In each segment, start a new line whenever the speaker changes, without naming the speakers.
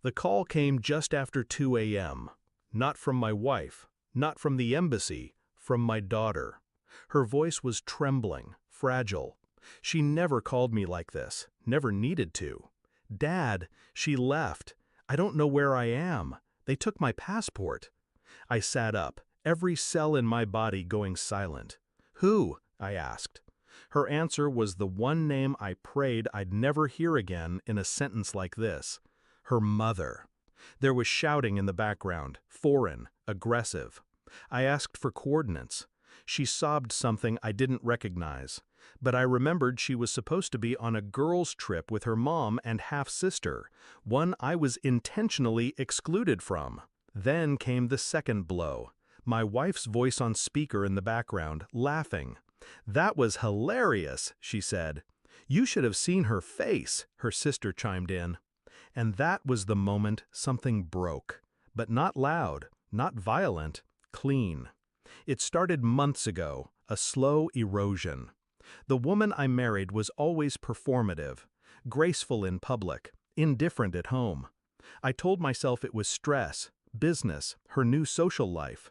The call came just after 2 a.m. Not from my wife, not from the embassy, from my daughter. Her voice was trembling, fragile. She never called me like this, never needed to. "Dad, she left. I don't know where I am. They took my passport." I sat up, every cell in my body going silent. "Who?" I asked. Her answer was the one name I prayed I'd never hear again in a sentence like this. Her mother. There was shouting in the background, foreign, aggressive. I asked for coordinates. She sobbed something I didn't recognize, but I remembered she was supposed to be on a girls' trip with her mom and half-sister, one I was intentionally excluded from. Then came the second blow. My wife's voice on speaker in the background, laughing. "That was hilarious," she said. "You should have seen her face," her sister chimed in. And that was the moment something broke. But not loud, not violent, clean. It started months ago, a slow erosion. The woman I married was always performative, graceful in public, indifferent at home. I told myself it was stress, business, her new social life.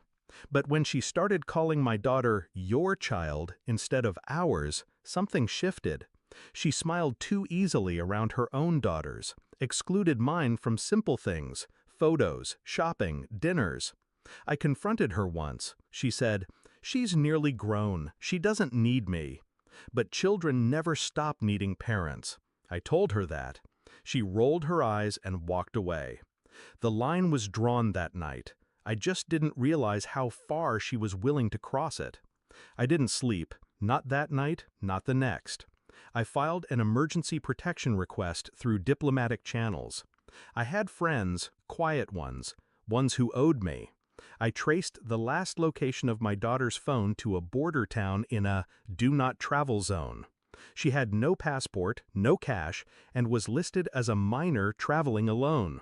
But when she started calling my daughter "your child" instead of "ours," something shifted. She smiled too easily around her own daughters, excluded mine from simple things, photos, shopping, dinners. I confronted her once. She said, "She's nearly grown. She doesn't need me." But children never stop needing parents. I told her that. She rolled her eyes and walked away. The line was drawn that night. I just didn't realize how far she was willing to cross it. I didn't sleep, not that night, not the next. I filed an emergency protection request through diplomatic channels. I had friends, quiet ones who owed me. I traced the last location of my daughter's phone to a border town in a do not travel zone. She had no passport, no cash, and was listed as a minor traveling alone.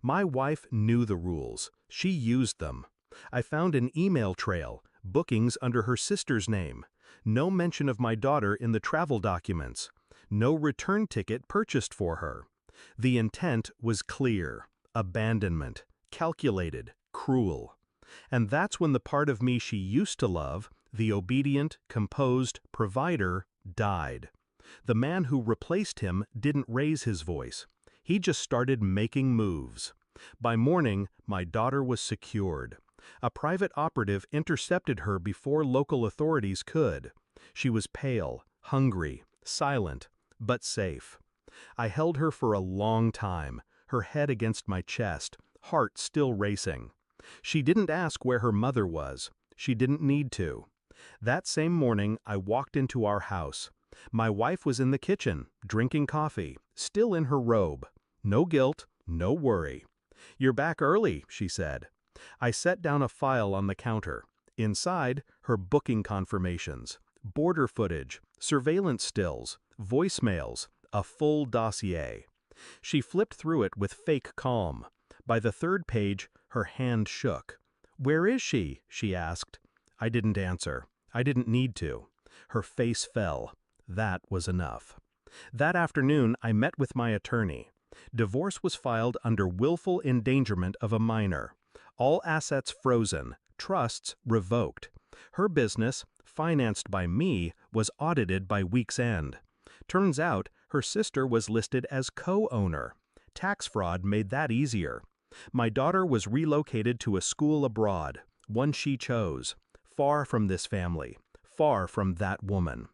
My wife knew the rules. She used them. I found an email trail, bookings under her sister's name. No mention of my daughter in the travel documents. No return ticket purchased for her. The intent was clear. Abandonment. Calculated. Cruel. And that's when the part of me she used to love, the obedient, composed provider, died. The man who replaced him didn't raise his voice. He just started making moves. By morning, my daughter was secured. A private operative intercepted her before local authorities could. She was pale, hungry, silent, but safe. I held her for a long time, her head against my chest, heart still racing. She didn't ask where her mother was. She didn't need to. That same morning, I walked into our house. My wife was in the kitchen, drinking coffee, still in her robe. No guilt, no worry. "You're back early," she said. I set down a file on the counter. Inside, her booking confirmations, border footage, surveillance stills, voicemails, a full dossier. She flipped through it with fake calm. By the third page, her hand shook. "Where is she?" she asked. I didn't answer. I didn't need to. Her face fell. That was enough. That afternoon, I met with my attorney. Divorce was filed under willful endangerment of a minor. All assets frozen, trusts revoked. Her business, financed by me, was audited by week's end. Turns out, her sister was listed as co-owner. Tax fraud made that easier. My daughter was relocated to a school abroad, one she chose, far from this family, far from that woman.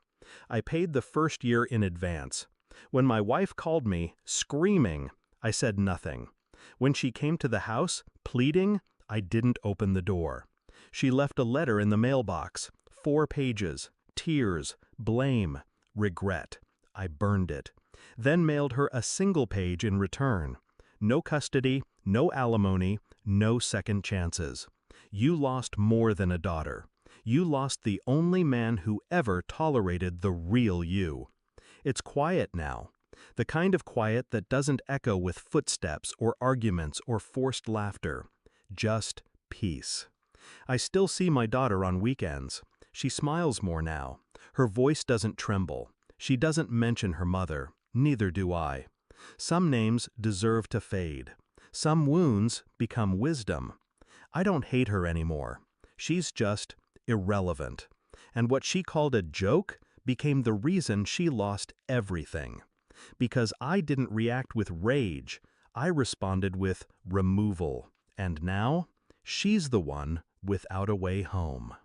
I paid the first year in advance. When my wife called me, screaming, I said nothing. When she came to the house, pleading, I didn't open the door. She left a letter in the mailbox, 4 pages, tears, blame, regret. I burned it. Then mailed her a single page in return. No custody, no alimony, no second chances. You lost more than a daughter. You lost the only man who ever tolerated the real you. It's quiet now. The kind of quiet that doesn't echo with footsteps or arguments or forced laughter. Just peace. I still see my daughter on weekends. She smiles more now. Her voice doesn't tremble. She doesn't mention her mother. Neither do I. Some names deserve to fade. Some wounds become wisdom. I don't hate her anymore. She's just irrelevant. And what she called a joke became the reason she lost everything. Because I didn't react with rage, I responded with removal. And now, she's the one without a way home.